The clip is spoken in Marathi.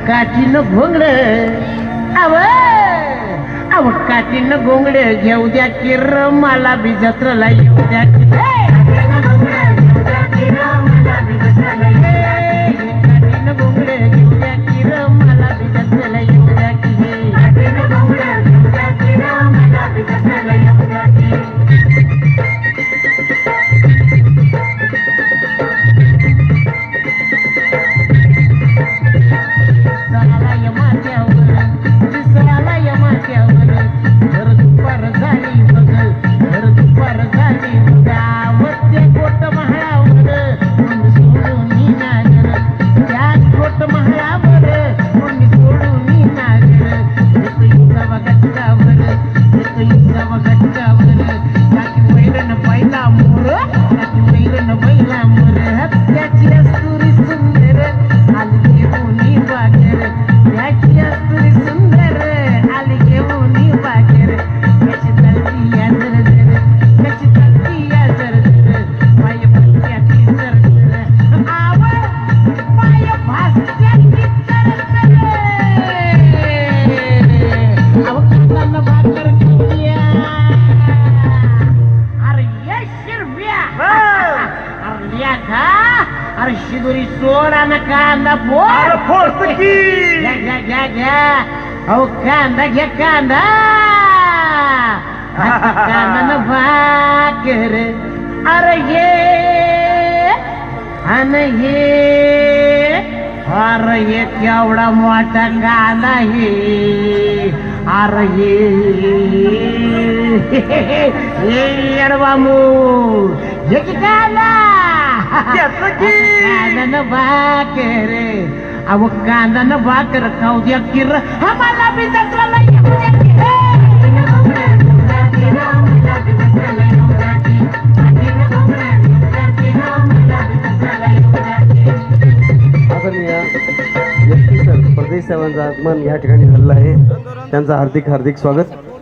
काठीनं घोंगड अव काठीनं घोंगड घेऊ द्या किर मला बी जत्रला येऊ द्या काठीनं घोंगड घेऊ द्या किर मला बी जत्रला येऊ द्या अरे शिदोरी सोडा ना कांदा फोड घ्या अहो कांदा घ्या कांदा कांदा न भाकर अरे ये केवढा मोठा कांदा हे अरे ये मूळ हे की कांदा कांदा न भाकर अहो कांदा न भाकर खाऊ द्या किर आम्हाला बी जत्राला येऊ द्या प्रदेश सेवांचा आगमन या ठिकाणी झालेलं आहे. त्यांचं हार्दिक स्वागत.